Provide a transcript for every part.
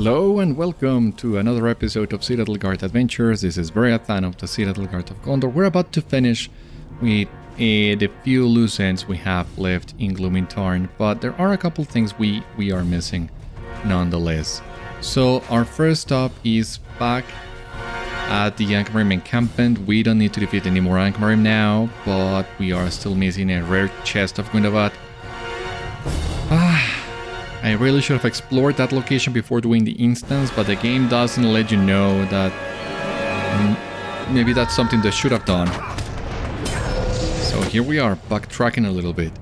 Hello and welcome to another episode of Citadel Guard Adventures. This is Beriathan of the Citadel Guard of Gondor. We're about to finish with the few loose ends we have left in Gloomy Tarn, but there are a couple things we are missing nonetheless. So our first stop is back at the Angmarim encampment. We don't need to defeat any more Angmarim now, but we are still missing a rare chest of Gundabad. I really should have explored that location before doing the instance, but the game doesn't let you know that. Maybe that's something they should have done. So here we are, backtracking a little bit.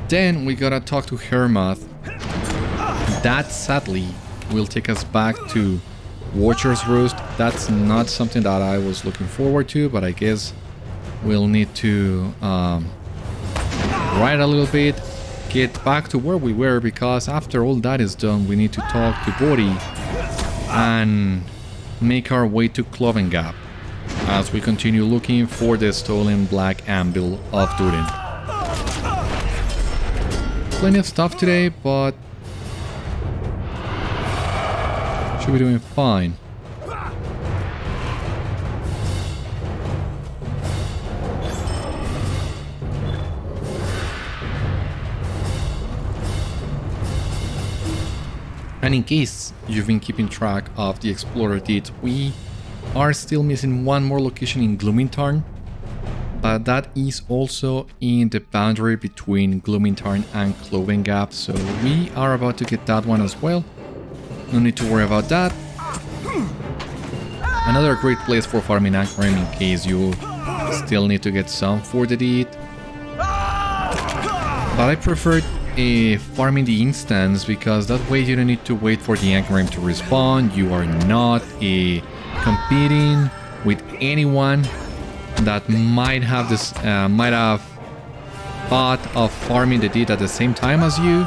Then we gotta talk to Hermoth. That sadly will take us back to Watcher's Roost. That's not something that I was looking forward to, but I guess we'll need to ride a little bit, get back to where we were, because after all that is done, we need to talk to Bori and make our way to Clovengap as we continue looking for the stolen Black Anvil of Durin. Plenty of stuff today, but should be doing fine. And in case you've been keeping track of the Explorer deeds, we are still missing one more location in Gloomy Tarn, but that is also in the boundary between Gloomy Tarn and Clovengap, so we are about to get that one as well. No need to worry about that. Another great place for farming Angmarim in case you still need to get some for the deed. But I prefer farming the instance, because that way you don't need to wait for the Angmarim to respawn. You are not competing with anyone that might have thought of farming the deed at the same time as you.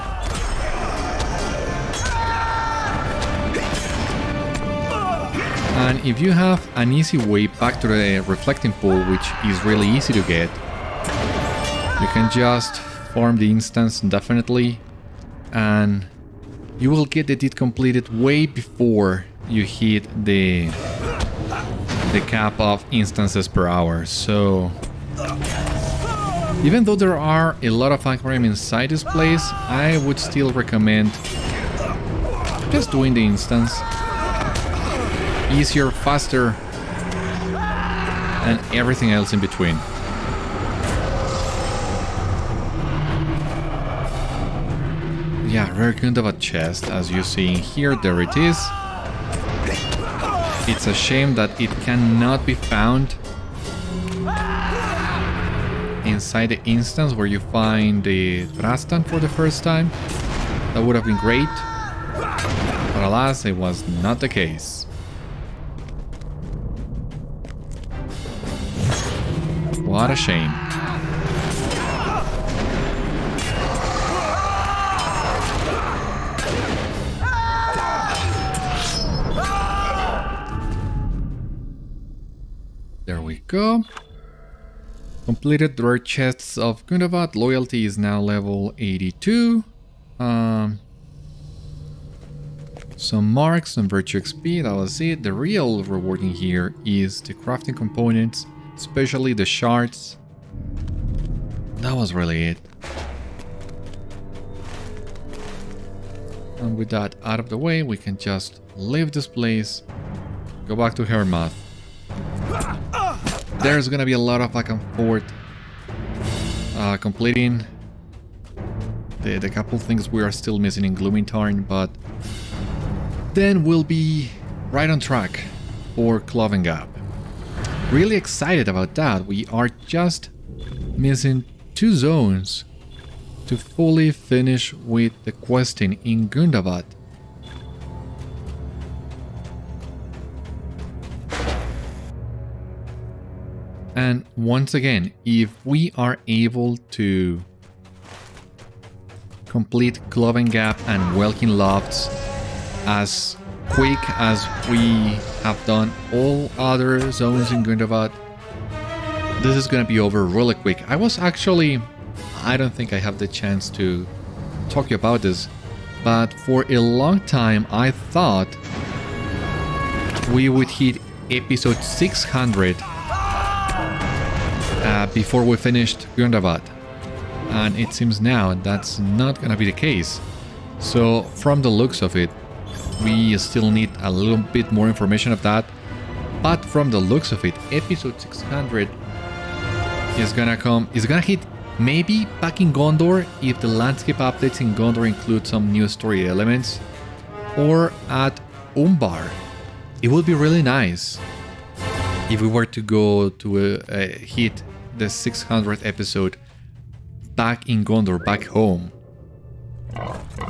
And if you have an easy way back to the reflecting pool, which is really easy to get, you can just farm the instance definitely, and you will get the deed completed way before you hit the cap of instances per hour. So even though there are a lot of Angmarim inside this place, I would still recommend just doing the instance. Easier, faster, and everything else in between. Yeah, rare Gundabad chest, as you see here, there it is. It's a shame that it cannot be found inside the instance where you find the Drastan for the first time. That would have been great, but alas, it was not the case. What a shame. There we go. Completed the rare chests of Gundabad. Loyalty is now level 82. Some marks, some virtue XP, that was it. The real rewarding here is the crafting components, especially the shards. That was really it. And with that out of the way, we can just leave this place, go back to Hermoth. There's gonna be a lot of back and forth completing the couple things we are still missing in Gloomy Tarn, but then we'll be right on track for Clovengap. Really excited about that. We are just missing 2 zones to fully finish with the questing in Gundabad. And once again, if we are able to complete Clovengap and Welkin Lofts as quick as we have done all other zones in Gundabad, this is gonna be over really quick. I don't think I have the chance to talk about this, but for a long time I thought we would hit episode 600 before we finished Gundabad. And it seems now that's not gonna be the case. So from the looks of it, we still need a little bit more information of that. But from the looks of it, episode 600 is gonna hit maybe back in Gondor if the landscape updates in Gondor include some new story elements, or at Umbar. It would be really nice if we were to go to hit the 600th episode back in Gondor, back home.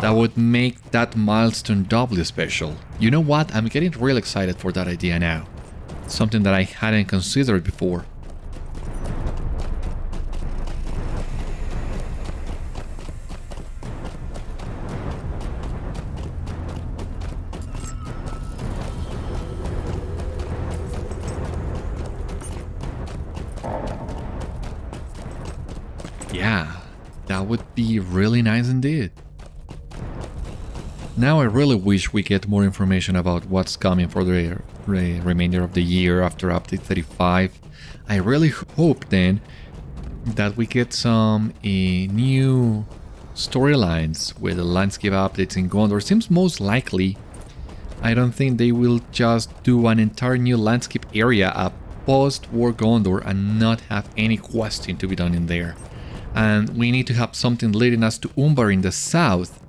That would make that milestone doubly special. You know what? I'm getting real excited for that idea now. Something that I hadn't considered before. Yeah, that would be really nice indeed. Now I really wish we get more information about what's coming for the remainder of the year after update 35. I really hope then that we get some new storylines with the landscape updates in Gondor. Seems most likely. I don't think they will just do an entire new landscape area up post-war Gondor and not have any questing to be done in there. And we need to have something leading us to Umbar in the south.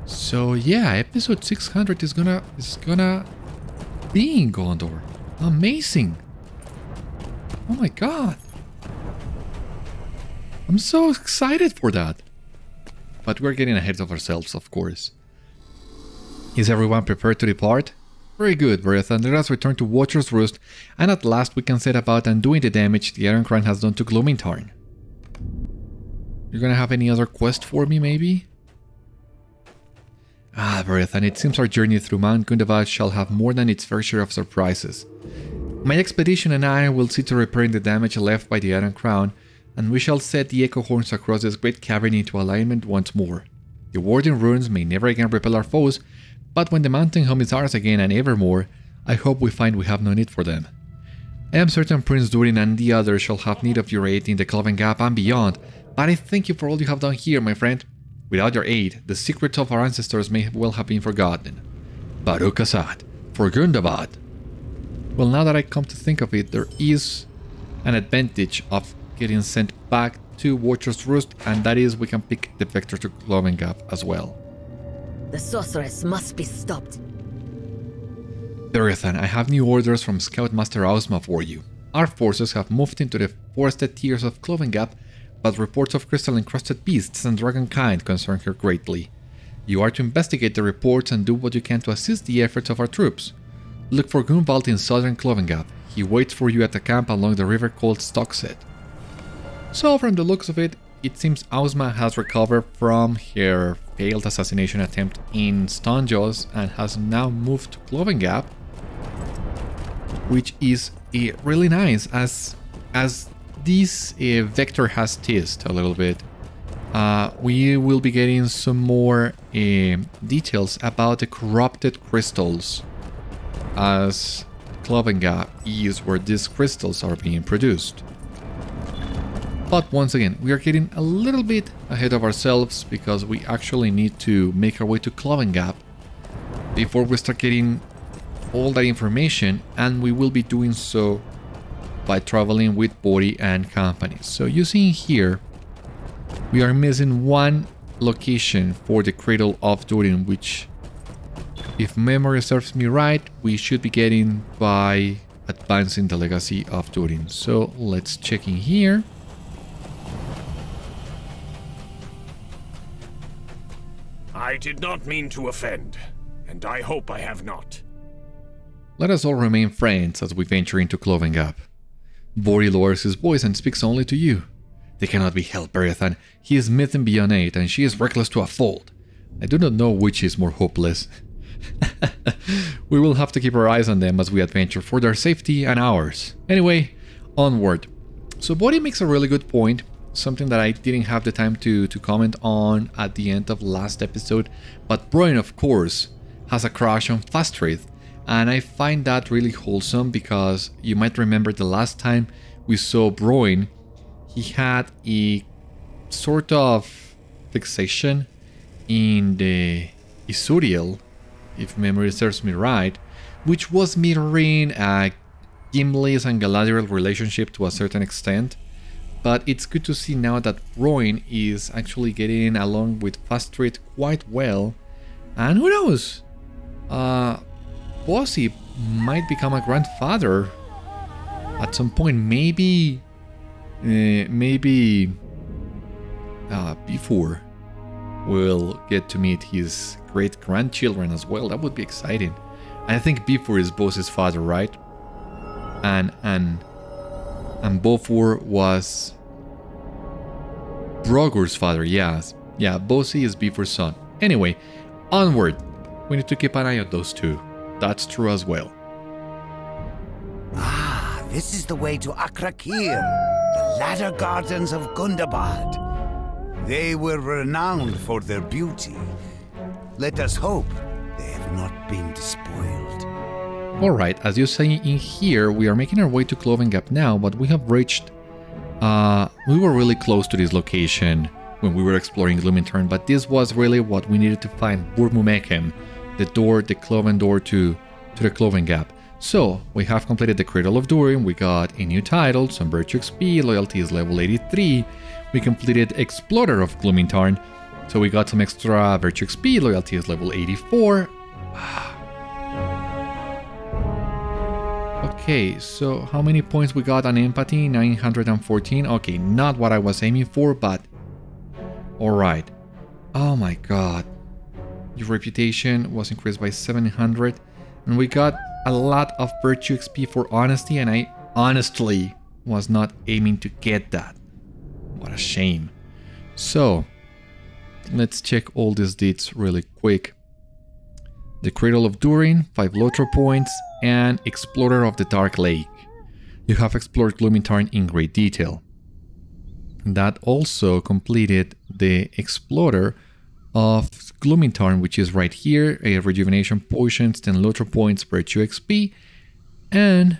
So yeah, episode 600 is gonna be in Gondor. Amazing. Oh my god. I'm so excited for that. But we're getting ahead of ourselves, of course. Is everyone prepared to depart? Very good, Beriathan. Let us return to Watcher's Roost, and at last we can set about undoing the damage the Iron Crown has done to Gloomingtarn. You're gonna have any other quest for me, maybe? Ah, Beriathan, it seems our journey through Mount Gundabad shall have more than its fair share of surprises. My expedition and I will see to repairing the damage left by the Iron Crown, and we shall set the echo horns across this great cavern into alignment once more. The Warden ruins may never again repel our foes, but when the mountain home is ours again and evermore, I hope we find we have no need for them. I am certain Prince Durin and the others shall have need of your aid in the Clovengap and beyond, but I thank you for all you have done here, my friend. Without your aid, the secrets of our ancestors may well have been forgotten. Baruch Assad, for Gundabad. Well, now that I come to think of it, there is an advantage of getting sent back to Watcher's Roost, and that is we can pick the vector to Clovengap as well. The sorceress must be stopped. Beriathan, I have new orders from Scoutmaster Ozma for you. Our forces have moved into the forested tiers of Clovengap, but reports of crystal-encrusted beasts and dragonkind concern her greatly. You are to investigate the reports and do what you can to assist the efforts of our troops. Look for Gunvald in southern Clovengap. He waits for you at the camp along the river called Stockset. So from the looks of it, it seems Ozma has recovered from her failed assassination attempt in Stonejaws and has now moved to Clovengap, which is really nice as this vector has teased a little bit. We will be getting some more details about the corrupted crystals, as Clovengap is where these crystals are being produced. But once again, we are getting a little bit ahead of ourselves because we actually need to make our way to Clovengap before we start getting all that information, and we will be doing so by traveling with Bori and company. So you see here, we are missing one location for the Cradle of Durin, which, if memory serves me right, we should be getting by advancing the Legacy of Durin. So let's check in here. I did not mean to offend, and I hope I have not. Let us all remain friends as we venture into Clovengap. Bori lowers his voice and speaks only to you. They cannot be helped, Beriathan. He is mythen beyond 8, and she is reckless to a fault. I do not know which is more hopeless. We will have to keep our eyes on them as we adventure for their safety and ours. Anyway, onward. So Bori makes a really good point. something that I didn't have the time to comment on at the end of last episode, but Bróin, of course, has a crush on Fastrith, and I find that really wholesome because you might remember the last time we saw Bróin, he had a sort of fixation in the Isuriel, if memory serves me right, which was mirroring Gimli's and Galadriel's relationship to a certain extent. But it's good to see now that Bróin is actually getting along with Fastrith quite well. And who knows? Bósi might become a grandfather at some point. Maybe before we'll get to meet his great-grandchildren as well. That would be exciting. I think Before is Bósi's father, right? And Bofur was Brogur's father, yes. Yeah, Bósi is Befor's son. Anyway, onward. We need to keep an eye on those two. That's true as well. Ah, this is the way to Akrakir, the ladder gardens of Gundabad. They were renowned for their beauty. Let us hope they have not been despoiled. Alright, as you say in here, we are making our way to Clovengap now, but we have reached... we were really close to this location when we were exploring Gloominturn, but this was really what we needed to find, Burmumekem, the door, the Cloven door to the Clovengap. So, we have completed the Cradle of Durin, we got a new title, some Virtue XP, Loyalty is level 83, we completed Explorer of Gloominturn, so we got some extra Virtue XP, Loyalty is level 84. Okay, so how many points we got on Empathy? 914. Okay, not what I was aiming for, but... Alright. Oh my god. Your reputation was increased by 700. And we got a lot of Virtue XP for Honesty, and I honestly was not aiming to get that. What a shame. So, let's check all these deeds really quick. The Cradle of Durin, 5 LOTRO points, and Explorer of the Dark Lake. You have explored Gloominturn in great detail. That also completed the Explorer of Gloominturn, which is right here, a Rejuvenation Potions, 10 LOTRO points, Virtue XP, and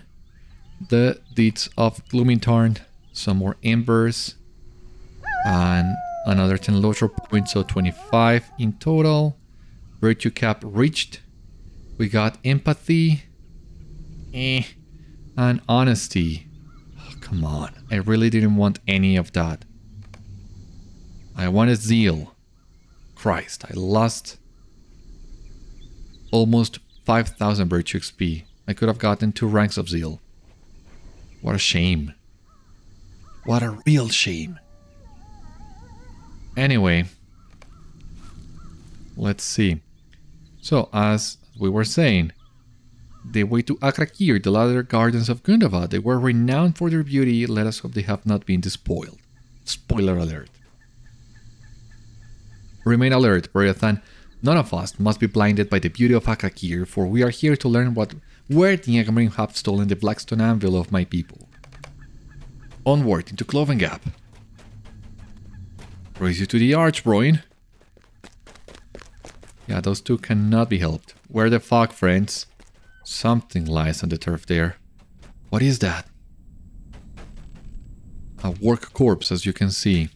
the deeds of Gloominturn, some more Embers, and another 10 LOTRO points, so 25 in total. Virtue cap reached. We got Empathy, and Honesty. Oh, come on, I really didn't want any of that. I wanted Zeal. Christ, I lost almost 5,000 Virtue XP. I could have gotten 2 ranks of Zeal. What a shame. What a real shame. Anyway, let's see. So, as we were saying, the way to Akrakir, the ladder gardens of Gundabad, they were renowned for their beauty. Let us hope they have not been despoiled. Spoiler alert. Remain alert, Beriathan. None of us must be blinded by the beauty of Akrakir, for we are here to learn where the Angmarim have stolen the Black Stone Anvil of my people. Onward into Clovengap. Raise you to the arch, Bróin. Yeah, those two cannot be helped. Where the fuck, friends? Something lies on the turf there. What is that? A work corpse, as you can see.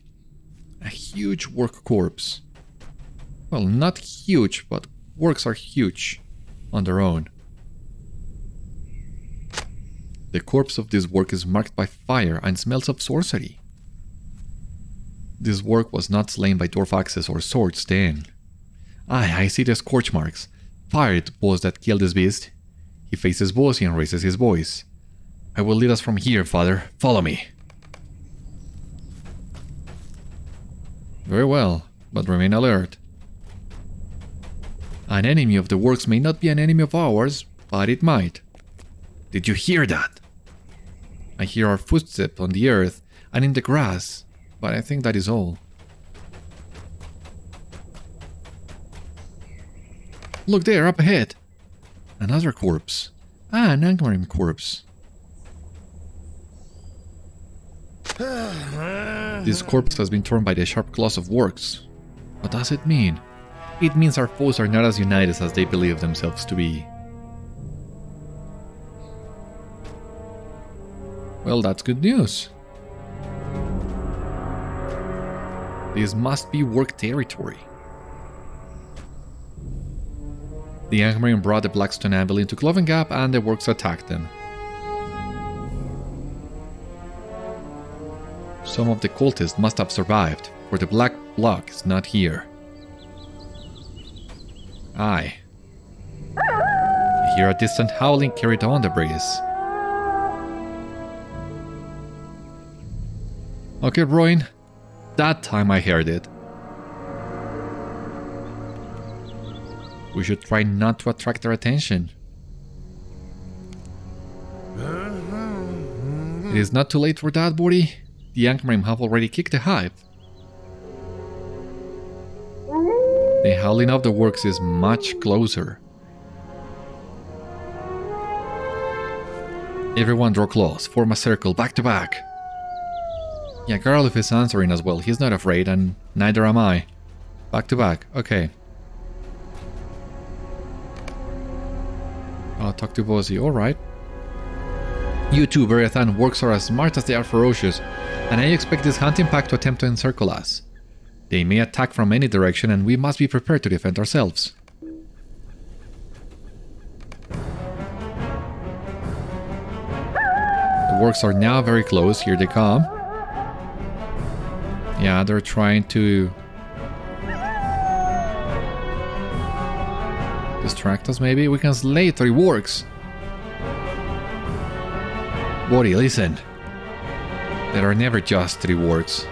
A huge work corpse. Well, not huge, but works are huge on their own. The corpse of this work is marked by fire and smells of sorcery. This work was not slain by dwarf axes or swords then. Aye, I see the scorch marks. Fire it was that killed this beast. He faces Bósi and raises his voice. I will lead us from here, father. Follow me. Very well, but remain alert. An enemy of the works may not be an enemy of ours, but it might. Did you hear that? I hear our footsteps on the earth and in the grass, but I think that is all. Look there, up ahead. Another corpse. Ah, an Angmarim corpse. This corpse has been torn by the sharp claws of Wargs. What does it mean? It means our foes are not as united as they believe themselves to be. Well, that's good news. This must be Warg territory. The Angmarim brought the Black Stone Anvil into Clovengap and the Wargs attacked them. Some of the cultists must have survived, for the Black Block is not here. Aye. I hear a distant howling carried on the breeze. Okay, Bróin. That time I heard it. We should try not to attract their attention. It is not too late for that, Bori. The Angmarim have already kicked the hive. The howling of the Wargs is much closer. Everyone draw claws, form a circle, back to back. Yeah, Garliff is answering as well. He's not afraid, and neither am I. Back to back, okay. I'll talk to Bósi, alright. You too, Beriathan. Wargs are as smart as they are ferocious, and I expect this hunting pack to attempt to encircle us. They may attack from any direction, and we must be prepared to defend ourselves. The Wargs are now very close. Here they come. Yeah, they're trying to distract us, maybe? We can slay 3 Wargs. Bori, listen. There are never just 3 Wargs.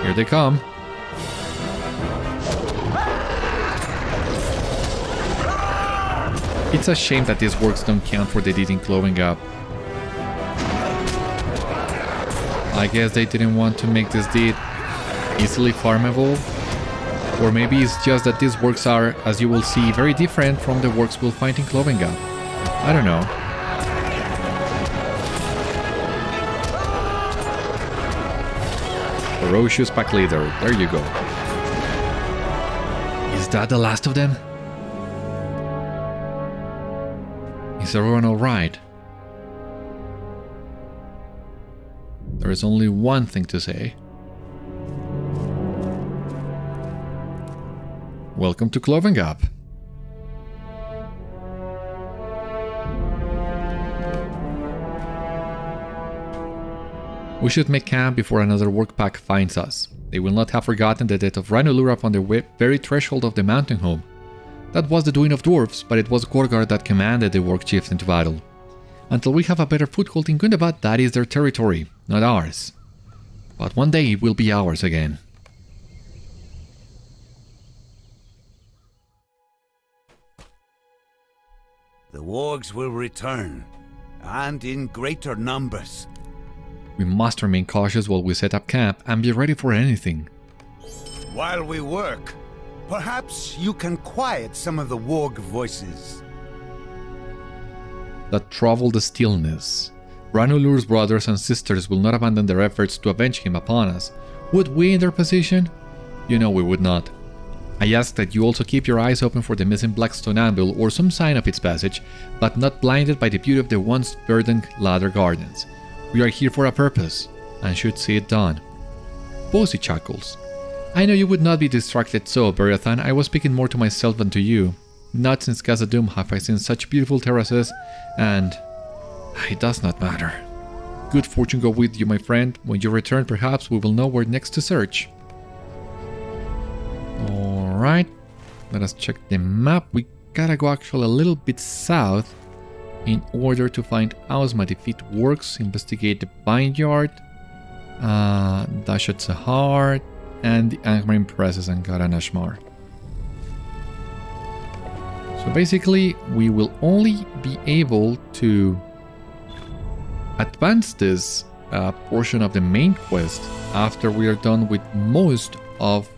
Here they come. It's a shame that these Wargs don't count for the deed in Clovengap. I guess they didn't want to make this deed easily farmable. Or maybe it's just that these Wargs are, as you will see, very different from the Wargs we'll find in Clovengap. I don't know. Ferocious pack leader, there you go. Is that the last of them? Is everyone alright? There is only one thing to say. Welcome to Clovengap. We should make camp before another work pack finds us. They will not have forgotten the death of Ranulur upon the very threshold of the mountain home. That was the doing of dwarves, but it was Gorgar that commanded the Warg chiefs into battle. Until we have a better foothold in Gundabad, that is their territory, not ours. But one day it will be ours again. The Wargs will return, and in greater numbers. We must remain cautious while we set up camp and be ready for anything. While we work, perhaps you can quiet some of the Warg voices that trouble the stillness. Ranulur's brothers and sisters will not abandon their efforts to avenge him upon us. Would we in their position? You know we would not. I ask that you also keep your eyes open for the missing Black Stone Anvil or some sign of its passage, but not blinded by the beauty of the once verdant ladder gardens. We are here for a purpose, and should see it done. Bósi chuckles. I know you would not be distracted so, Beriathan. I was speaking more to myself than to you. Not since Khazad-dûm have I seen such beautiful terraces, and it does not matter. Good fortune go with you, my friend. When you return, perhaps we will know where next to search. Alright, let us check the map. We gotta go actually a little bit south in order to find Ausma, defeat Wargs, investigate the Vineyard, Dashat-zahar, and the Angmarim presses and Garanashmar. So basically, we will only be able to advance this portion of the main quest after we are done with most of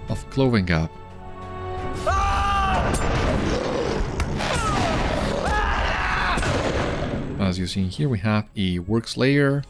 Clovengap. As you see here, we have a Work Slayer,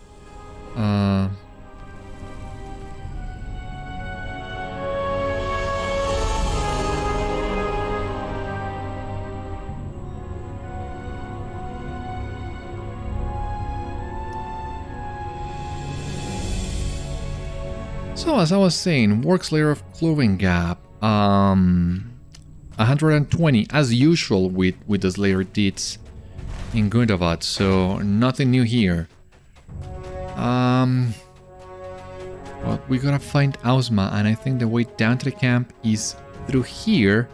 So as I was saying, Wargs layer of Clovengap, 120 as usual with the Slayer deeds in Gundabad, so nothing new here. Well, we gotta find Ausma, and I think the way down to the camp is through here.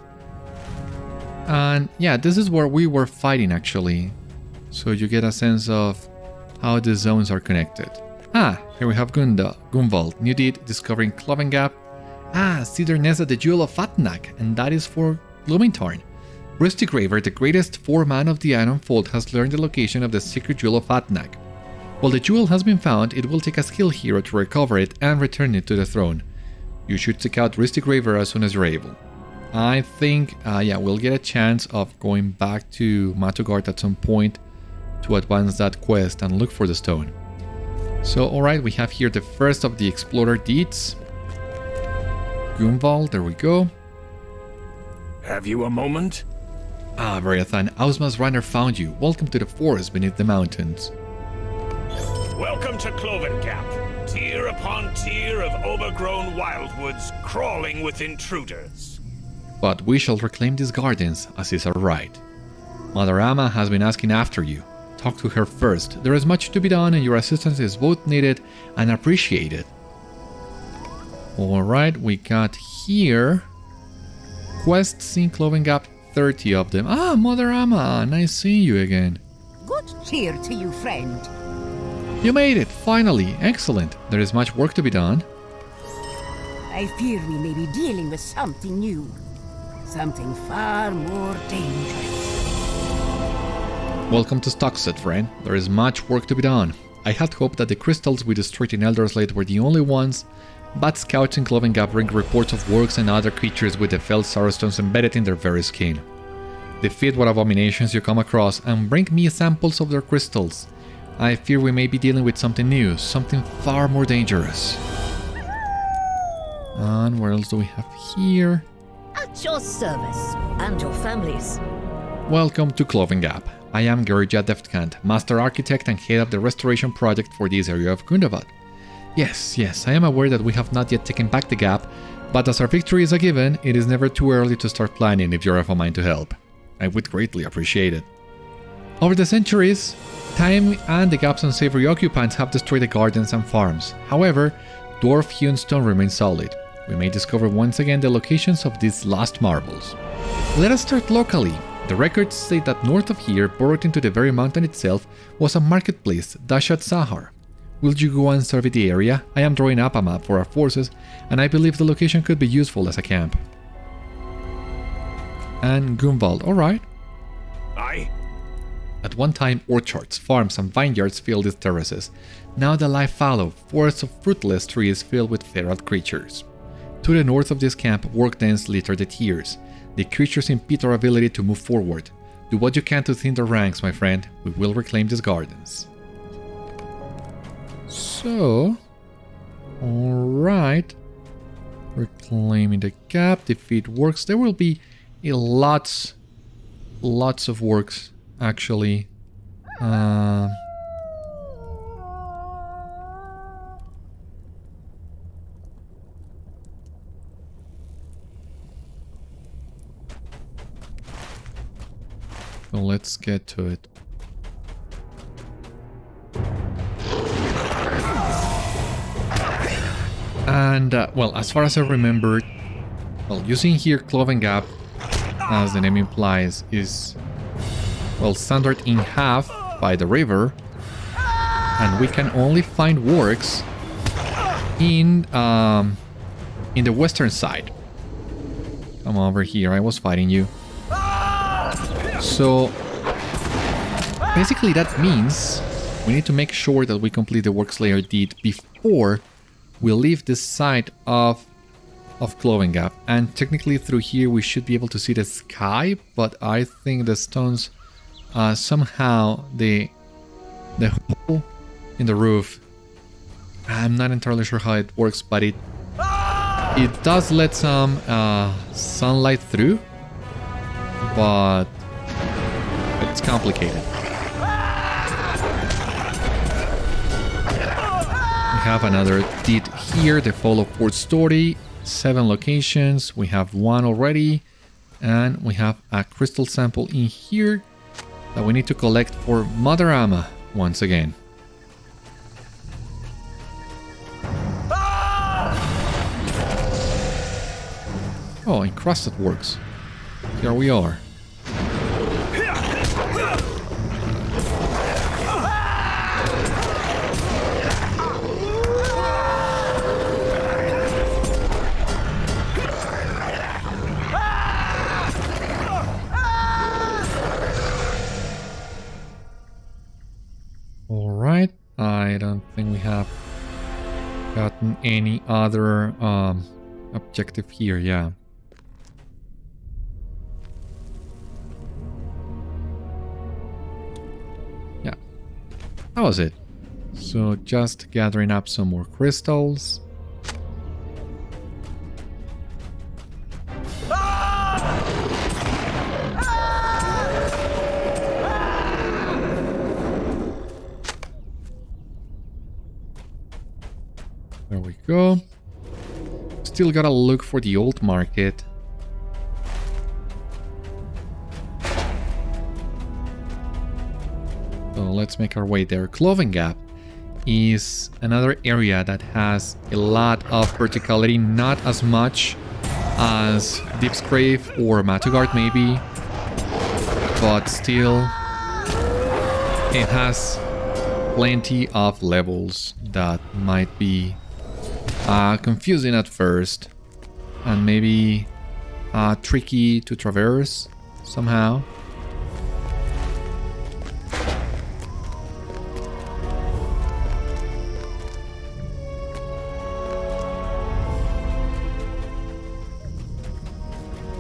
And yeah, this is where we were fighting actually, so you get a sense of how the zones are connected. Ah, here we have Gunvald, new deed discovering Clovengap. Ah, Cedar Nest at the Jewel of Fatnak, and that is for Gloomingtorn. Rusty Graver, the greatest foreman of the Ironfold, has learned the location of the secret Jewel of Fatnak. While the jewel has been found, it will take a skilled hero to recover it and return it to the throne. You should seek out Rusty Graver as soon as you're able. I think, yeah, we'll get a chance of going back to Matugard at some point to advance that quest and look for the stone. So, alright, we have here the first of the Explorer deeds. Gunvald, there we go. Have you a moment? Ah, Beriathan, Ausma's runner found you. Welcome to the forest beneath the mountains. Welcome to Clovengap, tier upon tier of overgrown wildwoods crawling with intruders. But we shall reclaim these gardens, as is our right. Mother Amma has been asking after you. Talk to her first. There is much to be done and your assistance is both needed and appreciated. Alright, we got here quests in Clovengap, 30 of them. Ah, Mother Amma, nice seeing you again. Good cheer to you, friend. You made it, finally. Excellent. There is much work to be done. I fear we may be dealing with something new. Something far more dangerous. Welcome to Stockset, friend. There is much work to be done. I had hoped that the crystals we destroyed in Elderslade were the only ones, but scouts in Clovengap bring reports of Wargs and other creatures with the felled sarrowstones embedded in their very skin. Defeat what abominations you come across and bring me samples of their crystals. I fear we may be dealing with something new, something far more dangerous. And what else do we have here? At your service, and your families. Welcome to Clovengap. I am Gerija Deftkant, Master Architect and Head of the Restoration Project for this area of Gundabad. Yes, I am aware that we have not yet taken back the gap, but as our victory is a given, it is never too early to start planning if you're of a mind to help. I would greatly appreciate it. Over the centuries, time and the Gap's unsavory occupants have destroyed the gardens and farms. However, dwarf-hewn stone remains solid. We may discover once again the locations of these lost marbles. Let us start locally. The records state that north of here, burrowed into the very mountain itself, was a marketplace, Dashat-zahar. Will you go and survey the area? I am drawing up a map for our forces, and I believe the location could be useful as a camp. And Gunvald, alright. Aye. At one time, orchards, farms, and vineyards filled these terraces. Now they lie fallow, forests of fruitless trees filled with feral creatures. To the north of this camp, work dens litter the tiers. The creatures impede our ability to move forward. Do what you can to thin the ranks, my friend. We will reclaim these gardens. So, alright. Reclaiming the gap, defeat Wargs. There will be lots of Wargs, actually. So let's get to it. And, well, as far as I remember, well, using here Clovengap, as the name implies, is, well, standard in half by the river. And we can only find Wargs in the western side. Come over here, I was fighting you. So, basically that means we need to make sure that we complete the Wargs layer deed before we leave this side of Clovengap. And technically through here we should be able to see the sky, but I think the stones, somehow the hole in the roof, I'm not entirely sure how it works, but it does let some sunlight through, but it's complicated. We have another deed here, the Fall of Port Story. 7 locations. We have 1 already. And we have a crystal sample in here that we need to collect for Mother Amma once again. Oh, encrusted works. Here we are. Alright, I don't think we have gotten any other objective here, yeah. Yeah, that was it. So just gathering up some more crystals. There we go. Still gotta look for the old market. So let's make our way there. Clovengap is another area that has a lot of verticality, not as much as Deepsgrave or Matugard maybe, but still it has plenty of levels that might be confusing at first and maybe tricky to traverse somehow.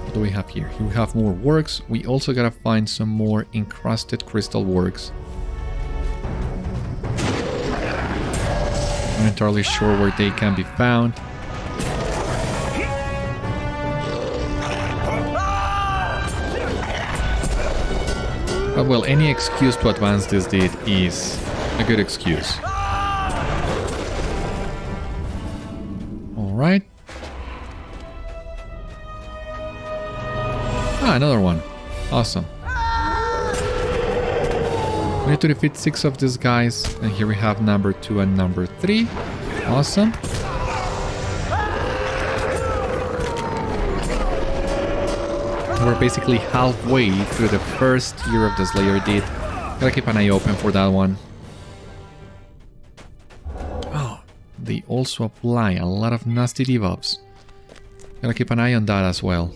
What do we have here? Here we have more works. We also gotta find some more encrusted crystal works. I'm not entirely sure where they can be found. But well, any excuse to advance this deed is a good excuse. Alright. Ah, another one. Awesome. We need to defeat 6 of these guys, and here we have number 2 and number 3. Awesome. We're basically halfway through the first year of the Slayer deed. Gotta keep an eye open for that one. Oh, they also apply a lot of nasty debuffs. Gotta keep an eye on that as well.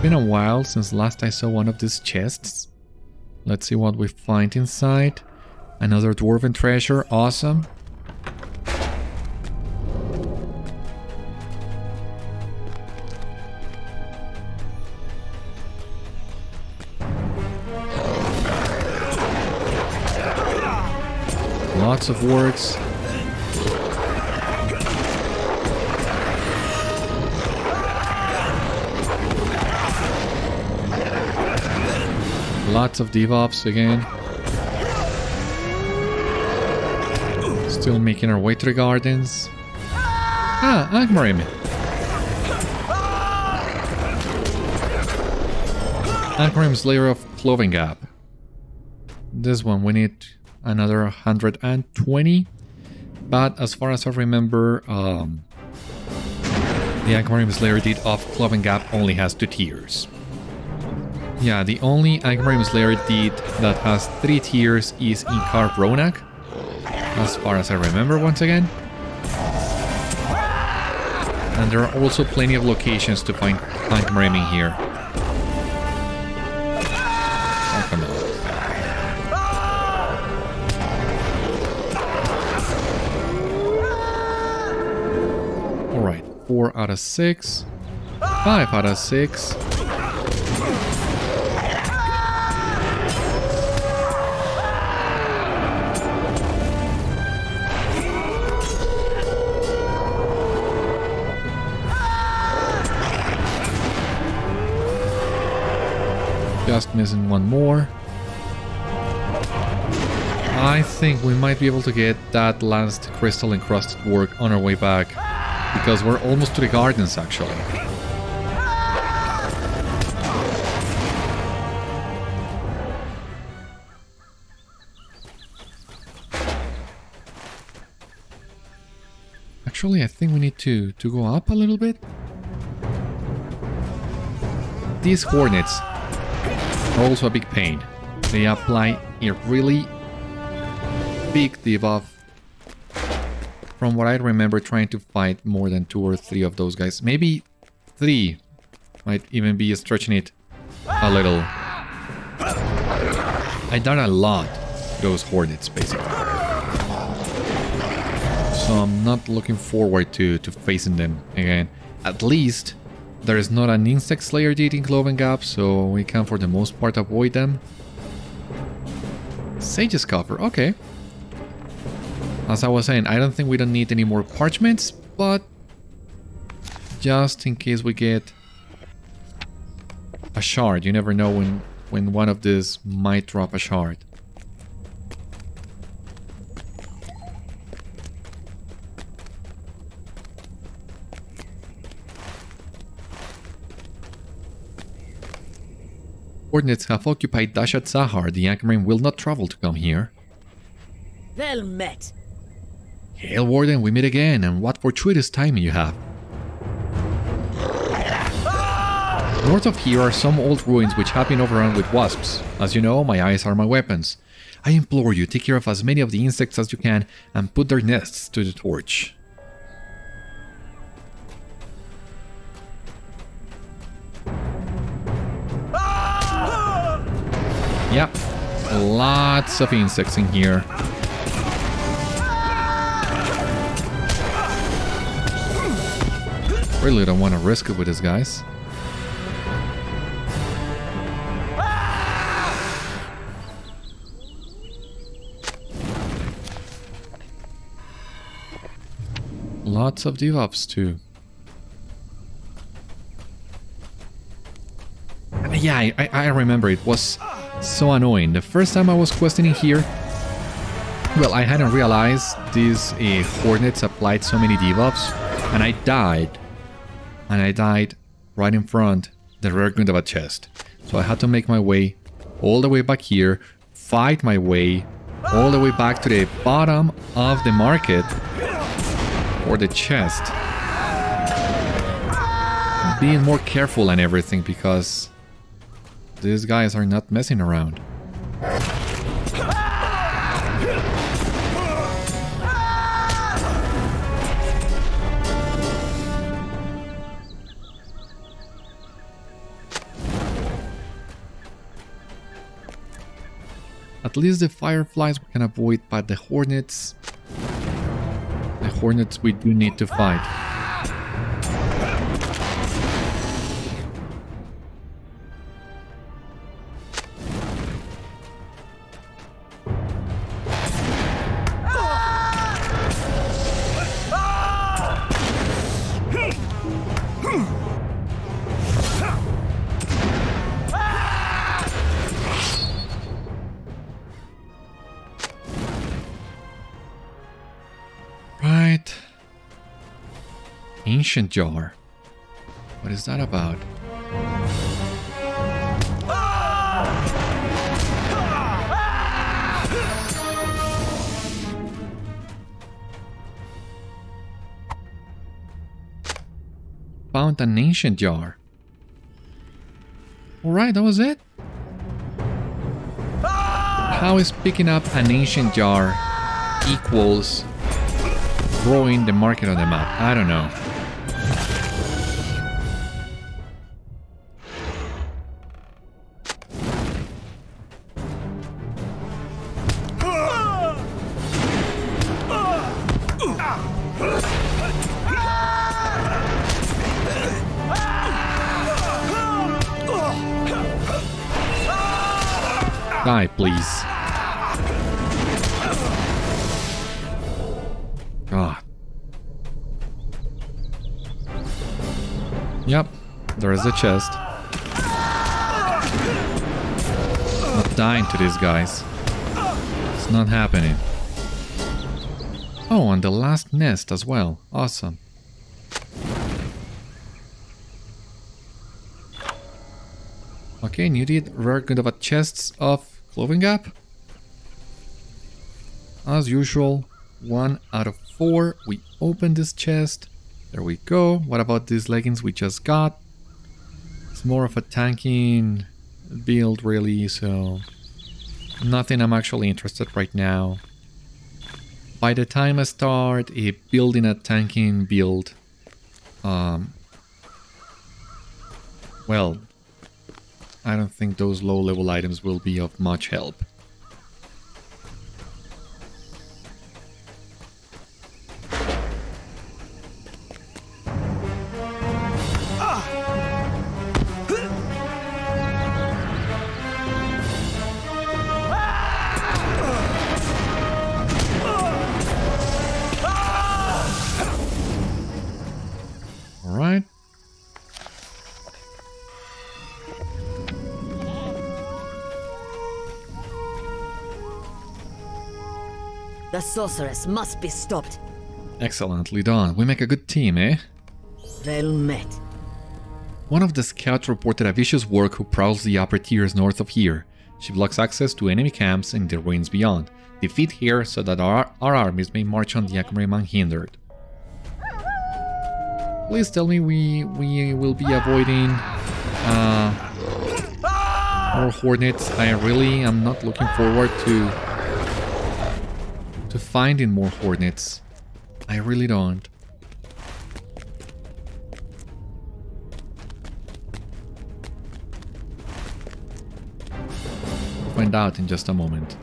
Been a while since last I saw one of these chests. Let's see what we find inside. Another dwarven treasure, awesome. Lots of works. Lots of debuffs again. Still making our way to the gardens. Ah, Angmarim. Angmarim Slayer of Clovengap. This one we need another 120. But as far as I remember, the Angmarim Slayer deed of Clovengap only has 2 tiers. Yeah, the only Angmarim Slayer deed that has 3 tiers is in Ronak, as far as I remember once again. And there are also plenty of locations to find Angmarim in here. Oh, come on. Alright, 4 out of 6. 5 out of 6. Just missing one more. I think we might be able to get that last crystal encrusted work on our way back. Because we're almost to the gardens, actually. Actually, I think we need to go up a little bit. These hornets are also a big pain. They apply a really big debuff. From what I remember, trying to fight more than 2 or 3 of those guys. Maybe 3 might even be stretching it a little. I done a lot those hornets, basically. So I'm not looking forward to facing them again. At least there is not an insect slayer deed in Clovengap, so we can for the most part avoid them. Sage's cover, okay. As I was saying, I don't think we don't need any more parchments, but just in case we get a shard. You never know when one of these might drop a shard. Coordinates have occupied Dashat-zahar. The Angmarim will not travel to come here. Well met. Hail, Warden, we meet again, and what fortuitous timing you have. North of here are some old ruins which have been overrun with wasps. As you know, my eyes are my weapons. I implore you, take care of as many of the insects as you can and put their nests to the torch. Yep, lots of insects in here. Really don't want to risk it with these guys. Lots of debuffs too. Yeah, I remember it was so annoying. The first time I was questing here, well, I hadn't realized these hornets applied so many debuffs, and I died. And I died right in front the rare Gundabad chest. So I had to make my way all the way back here, fight my way all the way back to the bottom of the market for the chest. Being more careful and everything because these guys are not messing around. At least the fireflies we can avoid, but the hornets we do need to fight. Ancient jar. What is that about? Found an ancient jar. Alright, that was it. How is picking up an ancient jar equals growing the market on the map? I don't know. Die, please. God. Yep, there is a chest. dying to these guys. It's not happening. Oh, and the last nest as well. Awesome. Okay, and you did rare Gundabad chests of Clovengap. As usual, 1 out of 4. We open this chest. There we go. What about these leggings we just got? It's more of a tanking build really, so nothing I'm actually interested right now. By the time I start building a tanking build, well, I don't think those low level items will be of much help. The sorceress must be stopped. Excellently done. We make a good team, eh? Well met. One of the scouts reported a vicious warg who prowls the upper tiers north of here. She blocks access to enemy camps in the ruins beyond. Defeat her so that our armies may march on the Angmarim unhindered. Please tell me we will be avoiding more hornets. I really am not looking forward to finding more hornets. I really don't. We'll find out in just a moment.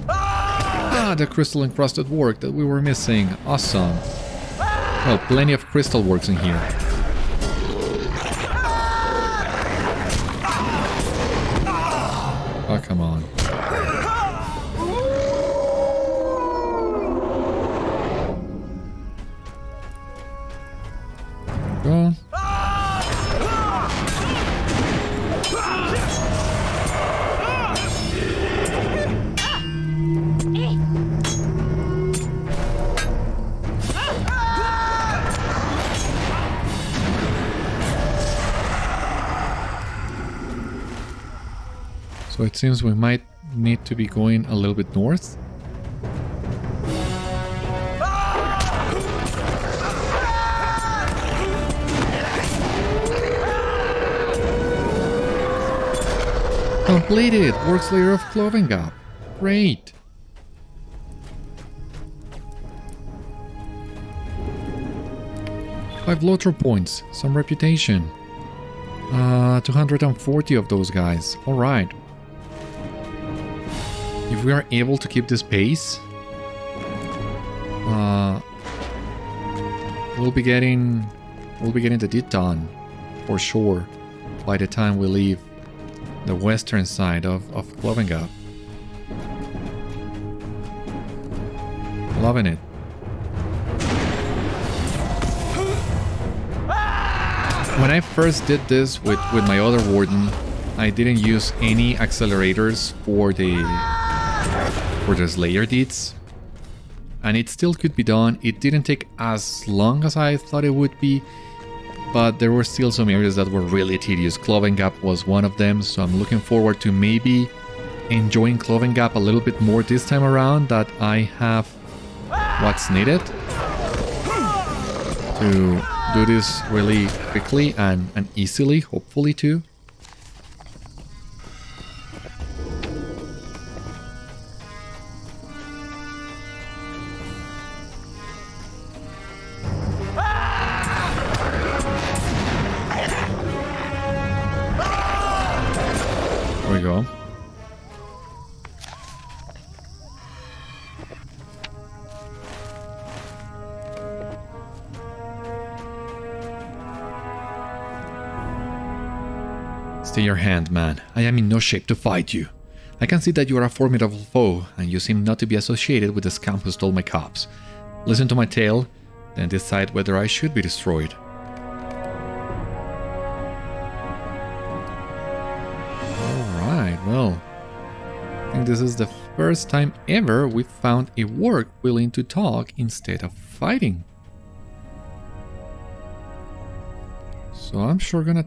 Ah, the crystal encrusted warg that we were missing. Awesome. Well, plenty of crystal wargs in here. Oh, come on. Go. So it seems we might need to be going a little bit north. Completed! Wargs layer of Clovengap. Great! Five LOTRO points, some reputation. 240 of those guys. Alright. If we are able to keep this pace, we'll be getting the deed done for sure by the time we leave the western side of Clovengap. Loving it. When I first did this with my other Warden, I didn't use any accelerators for the Slayer deeds. And it still could be done. It didn't take as long as I thought it would be, but there were still some areas that were really tedious. Clovengap was one of them, so I'm looking forward to maybe enjoying Clovengap a little bit more this time around, that I have what's needed to do this really quickly and easily, hopefully too. There we go. Stay your hand, man. I am in no shape to fight you. I can see that you are a formidable foe, and you seem not to be associated with the scamp who stole my cops. Listen to my tale, then decide whether I should be destroyed. Alright, well, think this is the first time ever we found a warg willing to talk instead of fighting. So I'm sure gonna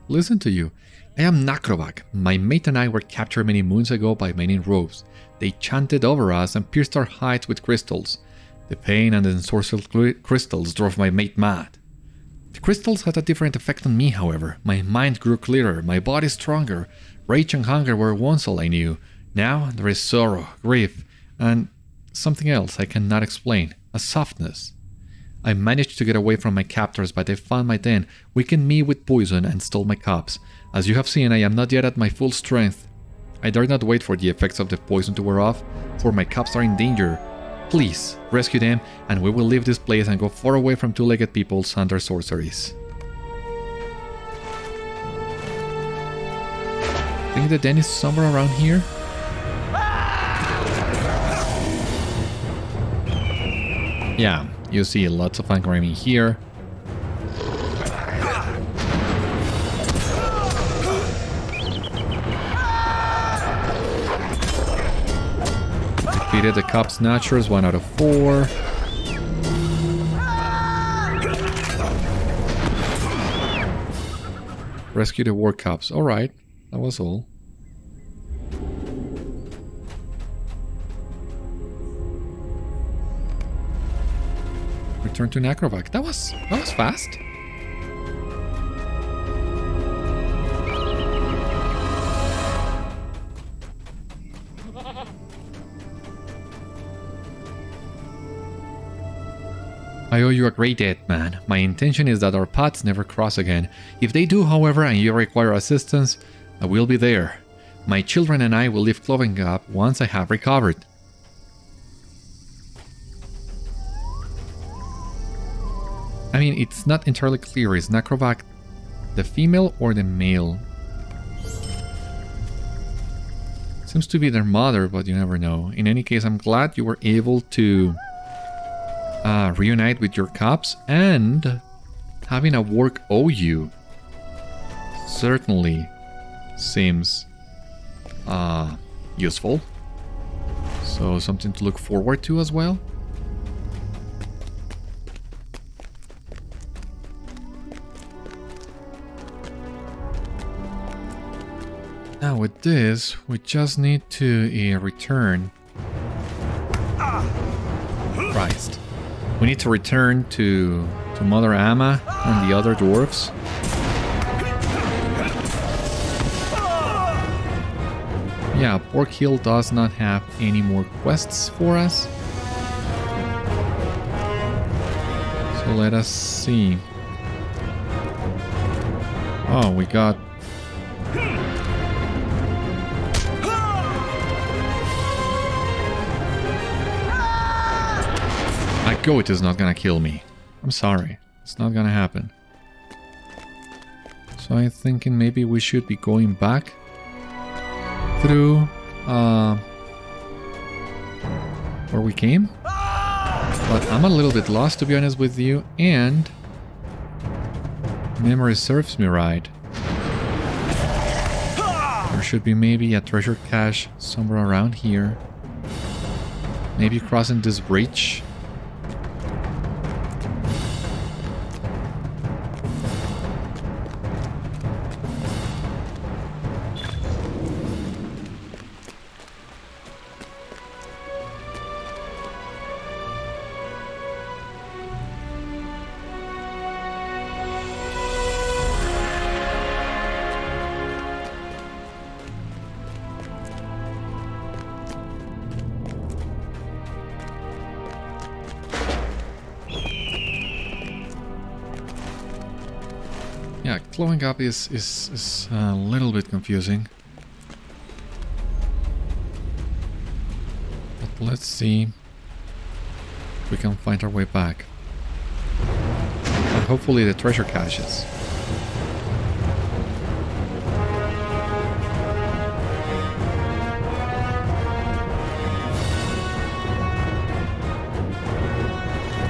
listen to you. I am Nakrovak. My mate and I were captured many moons ago by many rogues. They chanted over us and pierced our hides with crystals. The pain and the ensorcelled crystals drove my mate mad. The crystals had a different effect on me, however. My mind grew clearer, my body stronger. Rage and hunger were once all I knew. Now there is sorrow, grief, and something else I cannot explain. A softness. I managed to get away from my captors, but they found my den, weakened me with poison, and stole my cups. As you have seen, I am not yet at my full strength. I dare not wait for the effects of the poison to wear off, for my cups are in danger. Please, rescue them, and we will leave this place and go far away from two-legged peoples and their sorceries. I think the den is somewhere around here. Yeah, you see lots of Angmarim here. Defeated the cup snatchers, 1 out of 4. Rescue the war cups. Alright, that was all. Return to Nakrovak. That was fast. I owe you a great debt, man. My intention is that our paths never cross again. If they do, however, and you require assistance, I will be there. My children and I will leave Clovengap once I have recovered. I mean, it's not entirely clear. Is Nakrovak the female or the male? Seems to be their mother, but you never know. In any case, I'm glad you were able to reunite with your cups, and having a warg owe you certainly seems useful. So something to look forward to as well. Now with this, we just need to return. Christ. We need to return to Mother Amma and the other dwarves. Yeah, Pork Hill does not have any more quests for us. So let us see. Oh, we got... My goat is not gonna kill me. I'm sorry. It's not gonna happen. So I'm thinking maybe we should be going back through where we came. But I'm a little bit lost, to be honest with you, and memory serves me right. There should be maybe a treasure cache somewhere around here. Maybe crossing this bridge. Yeah, Clovengap is a little bit confusing. But let's see if we can find our way back. And hopefully the treasure caches.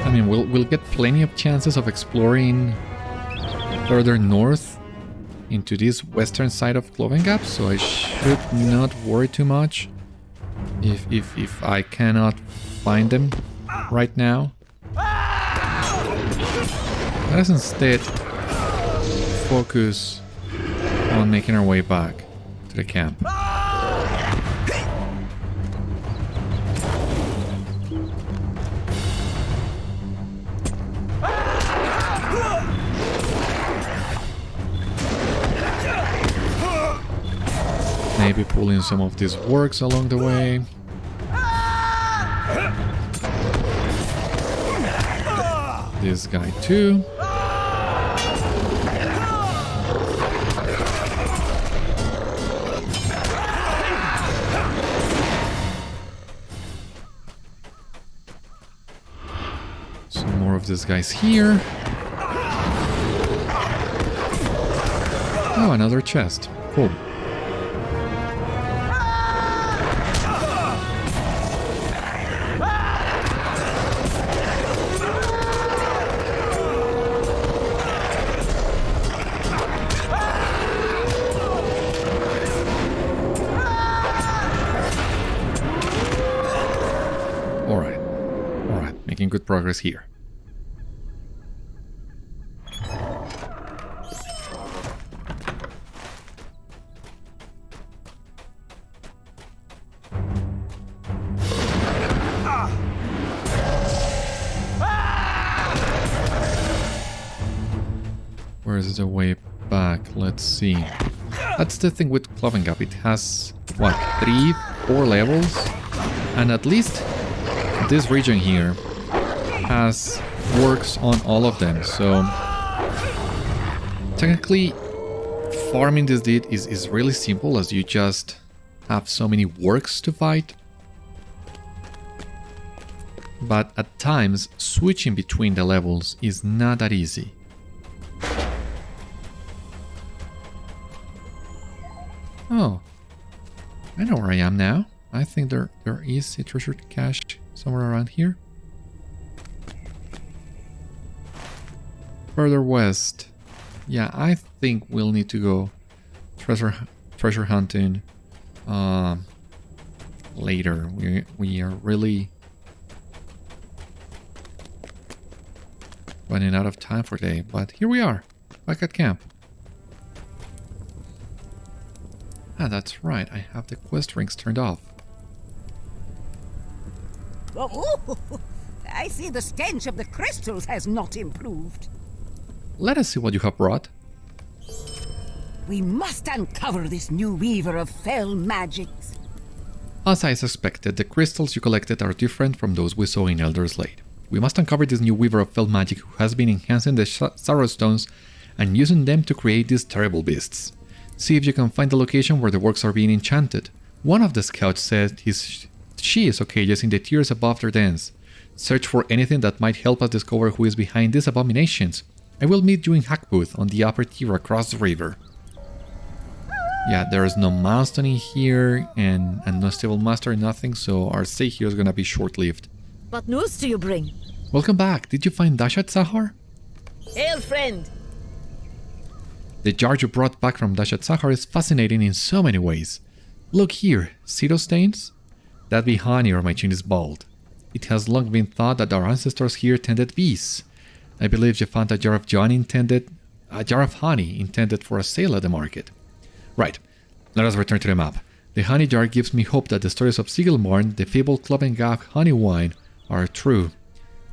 I mean, we'll get plenty of chances of exploring further north into this western side of Clovengap, so I should not worry too much If I cannot find them right now, let us instead focus on making our way back to the camp. Maybe pulling some of these wargs along the way. This guy too. Some more of these guys here. Oh, another chest. Cool. Making good progress here. Where is the way back? Let's see. That's the thing with Clovengap. It has, what, 3, 4 levels? And at least this region here has works on all of them, so technically farming this deed is really simple, as you just have so many works to fight. But at times switching between the levels is not that easy. Oh, I know where I am now. I think there is a treasure cache somewhere around here. Further west. Yeah, I think we'll need to go treasure hunting later. We are really running out of time for today, but here we are, back at camp. Ah, that's right, I have the quest rings turned off. Oh, I see the stench of the crystals has not improved. Let us see what you have brought. We must uncover this new weaver of fell magics. As I suspected, the crystals you collected are different from those we saw in Elderslade. We must uncover this new weaver of fell magic who has been enhancing the sarrowstones and using them to create these terrible beasts. See if you can find the location where the works are being enchanted. One of the scouts said she is okay just in the tiers above their dens. Search for anything that might help us discover who is behind these abominations. I will meet you in Hackbooth on the upper tier across the river. Yeah, there is no milestone in here and no stable master, nothing, so our stay here is gonna be short-lived. What news do you bring? Welcome back. Did you find Dashat-zahar? Hail, friend! The jar you brought back from Dashat-zahar is fascinating in so many ways. Look here, see those stains? That be honey or my chin is bald. It has long been thought that our ancestors here tended bees. I believe you found a jar of honey intended for a sale at the market. Right, let us return to the map. The honey jar gives me hope that the stories of Sigelmarn, the fabled Clovengap honey wine, are true.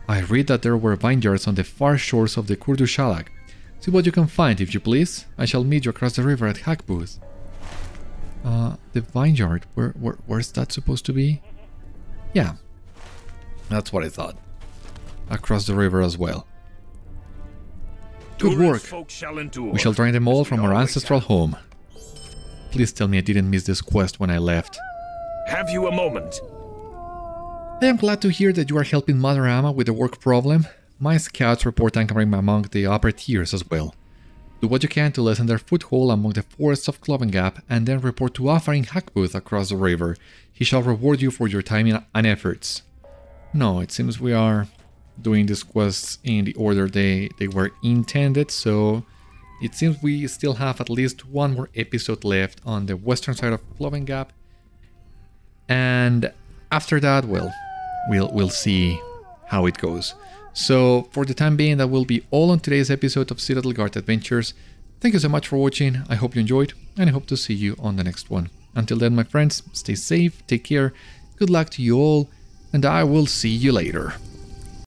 I read that there were vineyards on the far shores of the Kurdushalak. See what you can find, if you please. I shall meet you across the river at Hackbooth. The vineyard, where's that supposed to be? Yeah, that's what I thought. Across the river as well. Good work. We shall drain them all from our ancestral home. Please tell me I didn't miss this quest when I left. Have you a moment? I am glad to hear that you are helping Mother Amma with the work problem. My scouts report Angmarim among the upper tiers as well. Do what you can to lessen their foothold among the forests of Clovengap, and then report to Afar in Hackbooth across the river. He shall reward you for your time and efforts. No, it seems we are doing these quests in the order they were intended, so it seems we still have at least one more episode left on the western side of Clovengap. And after that, well, we'll see how it goes. So for the time being, that will be all on today's episode of Citadel Guard Adventures. Thank you so much for watching. I hope you enjoyed, and I hope to see you on the next one. Until then, my friends, stay safe, take care, good luck to you all, and I will see you later.